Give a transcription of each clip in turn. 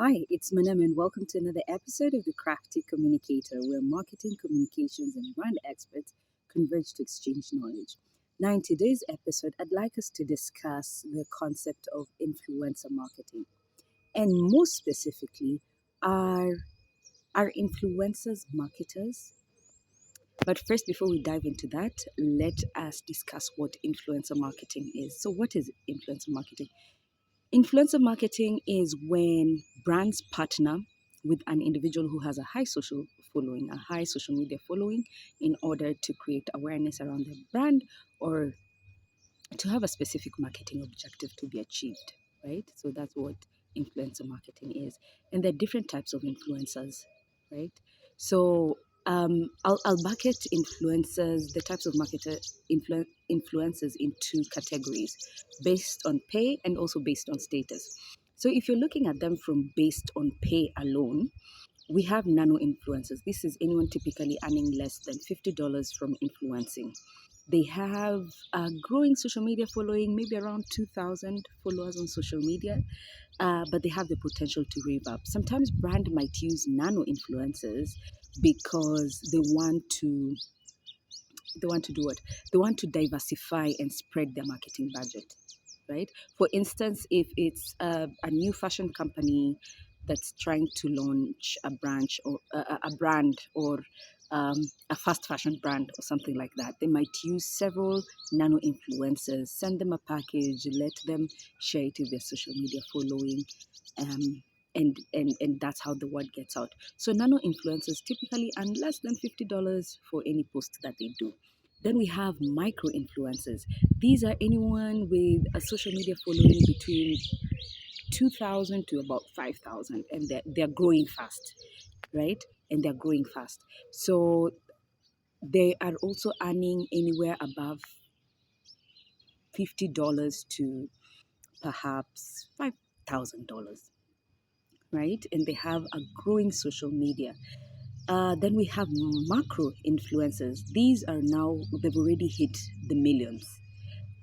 Hi, it's MANEMA and welcome to another episode of The Crafty Communicator, where marketing, communications, and brand experts converge to exchange knowledge. Now, in today's episode, I'd like us to discuss the concept of influencer marketing. And more specifically, are influencers marketers? But first, before we dive into that, let us discuss what influencer marketing is. So, what is influencer marketing? Influencer marketing is when brands partner with an individual who has a high social following, a high social media following, in order to create awareness around their brand or to have a specific marketing objective to be achieved, right? So that's what influencer marketing is. And there are different types of influencers, right? So I'll bucket influencers, the types of influencers in two categories based on pay and also based on status. So if you're looking at them from based on pay alone, we have nano influencers. This is anyone typically earning less than $50 from influencing. They have a growing social media following, maybe around 2,000 followers on social media, but they have the potential to rave up. Sometimes brand might use nano influencers because they want to do what? They want to diversify and spread their marketing budget, right? For instance, if it's a new fashion company that's trying to launch a brand or a fast fashion brand or something like that, they might use several nano influencers, send them a package, let them share it with their social media following. Um, and that's how the word gets out. So nano influencers typically earn less than $50 for any post that they do. Then we have micro influencers. These are anyone with a social media following between 2,000 to about 5,000, and they're growing fast, right? And they're growing fast. So they are also earning anywhere above $50 to perhaps $5,000, right? And they have a growing social media. Then we have macro influencers. These are now, they've already hit the millions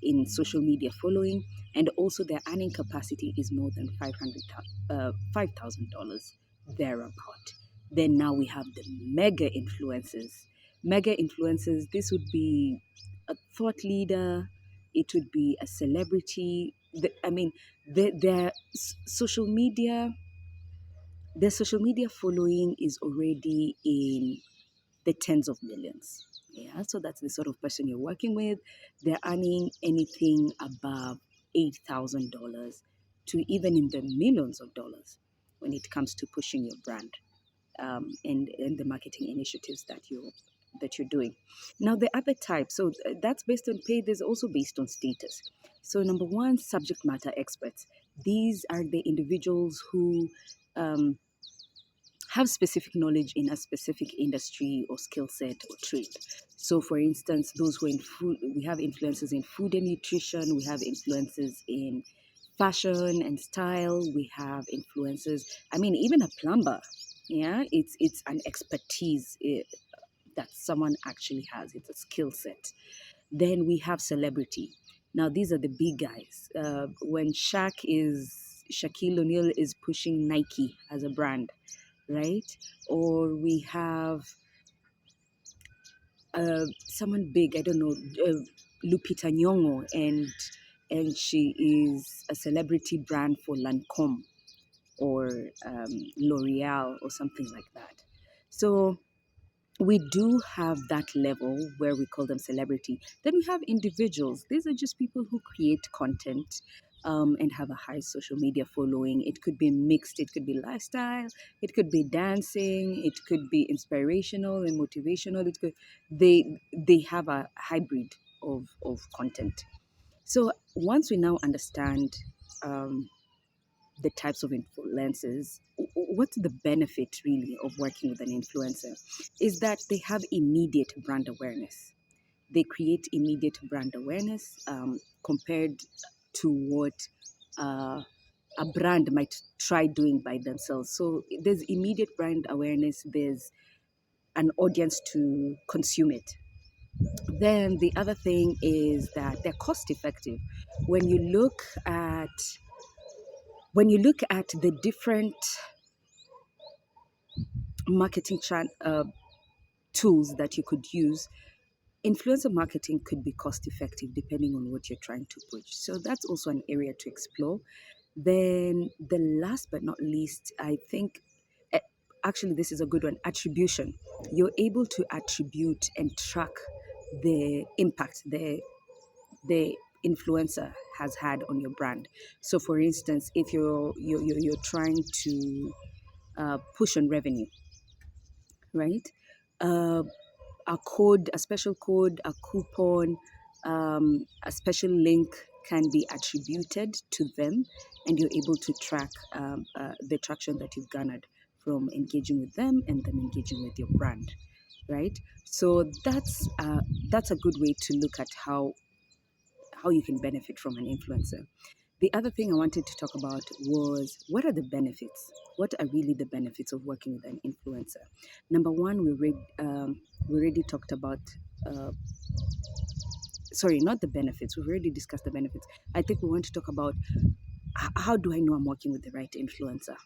in social media following, and also their earning capacity is more than $5,000 thereabout. Then now we have the mega influencers. Mega influencers, this would be a thought leader, it would be a celebrity. Their social media, their social media following is already in the tens of millions. Yeah, so that's the sort of person you're working with. They're earning anything above $8,000 to even in the millions of dollars when it comes to pushing your brand and the marketing initiatives that you're doing. Now, the other type, so that's based on pay. There's also based on status. So, number one, subject matter experts. These are the individuals who um, have specific knowledge in a specific industry or skill set or trade. So, for instance, those who are in food, we have influencers in food and nutrition, we have influencers in fashion and style, we have influencers. I mean, even a plumber, yeah, it's an expertise that someone actually has. It's a skill set. Then we have celebrity. Now, these are the big guys. When Shaquille O'Neal is pushing Nike as a brand, right? Or we have someone big, I don't know, Lupita Nyong'o, and she is a celebrity brand for Lancome or L'Oreal or something like that. So we do have that level where we call them celebrity. Then we have individuals. These are just people who create content and have a high social media following. It could be mixed, it could be lifestyle, it could be dancing, it could be inspirational and motivational. They have a hybrid of content. So once we now understand um, the types of influencers, what's the benefit really of working with an influencer? Is that they have immediate brand awareness. They create immediate brand awareness compared to what uh, a brand might try doing by themselves. So there's immediate brand awareness, there's an audience to consume it. Then the other thing is that they're cost effective. When you look at When you look at the different marketing tools that you could use, influencer marketing could be cost effective depending on what you're trying to push. So that's also an area to explore. Then the last but not least, I think, eh, actually this is a good one, attribution. You're able to attribute and track the impact the influencer has had on your brand. So for instance, if you're trying to push on revenue, right? Uh, a code, a special code, a coupon, a special link can be attributed to them, and you're able to track the traction that you've garnered from engaging with them and them engaging with your brand, right? So that's a good way to look at how you can benefit from an influencer. The other thing I wanted to talk about was, what are the benefits? What are really the benefits of working with an influencer? Number one, we already talked about, uh, sorry, not the benefits. We've already discussed the benefits. I think we want to talk about, how do I know I'm working with the right influencer?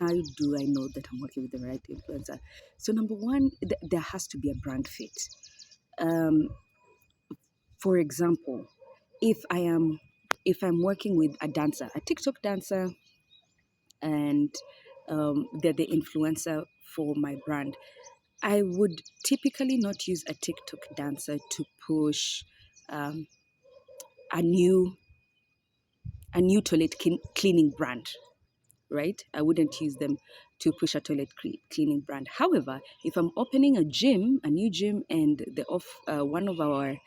How do I know that I'm working with the right influencer? So number one, there has to be a brand fit. Um, for example, if I am if I'm working with a dancer, a TikTok dancer, and they're the influencer for my brand, I would typically not use a TikTok dancer to push um, a new toilet cleaning brand, right? I wouldn't use them to push a toilet cleaning brand. However, if I'm opening a new gym, and one of our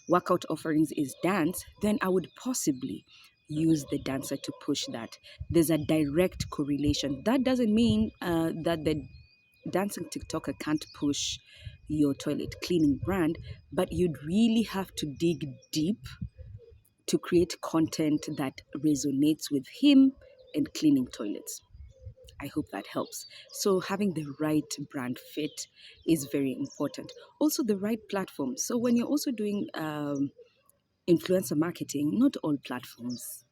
workout offerings is dance, then I would possibly use the dancer to push that. There's a direct correlation. That doesn't mean that the dancing TikToker can't push your toilet cleaning brand, but you'd really have to dig deep to create content that resonates with him and cleaning toilets. I hope that helps. So, having the right brand fit is very important. Also, the right platform. So, when you're also doing influencer marketing, not all platforms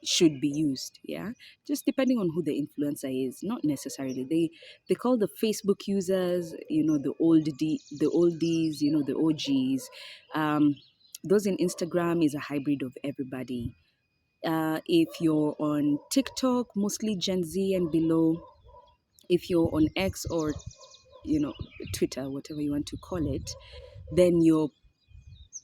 should be used. Yeah, just depending on who the influencer is. Not necessarily. They call the Facebook users, the oldies, the OGs. Those in Instagram is a hybrid of everybody. If you're on TikTok, mostly Gen Z and below. If you're on X, or you know Twitter, whatever you want to call it, then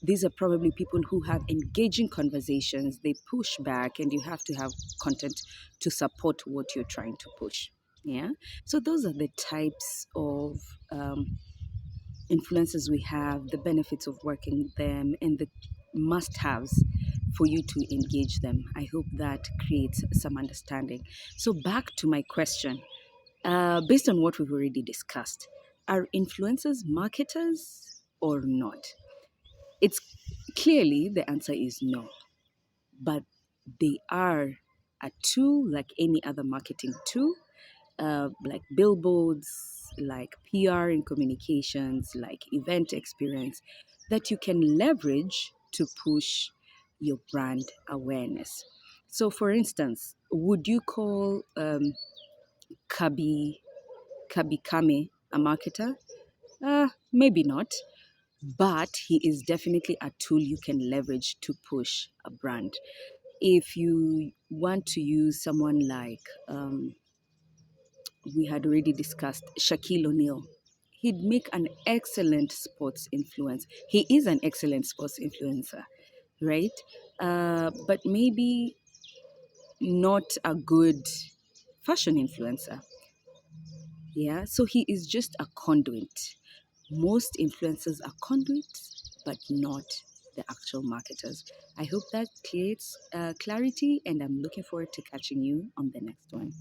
these are probably people who have engaging conversations. They push back, and you have to have content to support what you're trying to push. Yeah. So those are the types of influences we have, the benefits of working with them, and the must-haves for you to engage them. I hope that creates some understanding. So back to my question. Based on what we've already discussed, are influencers marketers or not? It's clearly the answer is no, but they are a tool like any other marketing tool, like billboards, like PR and communications, like event experience, that you can leverage to push your brand awareness. So, for instance, would you call Kabi Kame a marketer? Maybe not, but he is definitely a tool you can leverage to push a brand. If you want to use someone like, we had already discussed, Shaquille O'Neal, he'd make an excellent sports influence. He is an excellent sports influencer, right? But maybe not a good fashion influencer. Yeah, so he is just a conduit. Most influencers are conduits, but not the actual marketers. I hope that creates clarity, and I'm looking forward to catching you on the next one.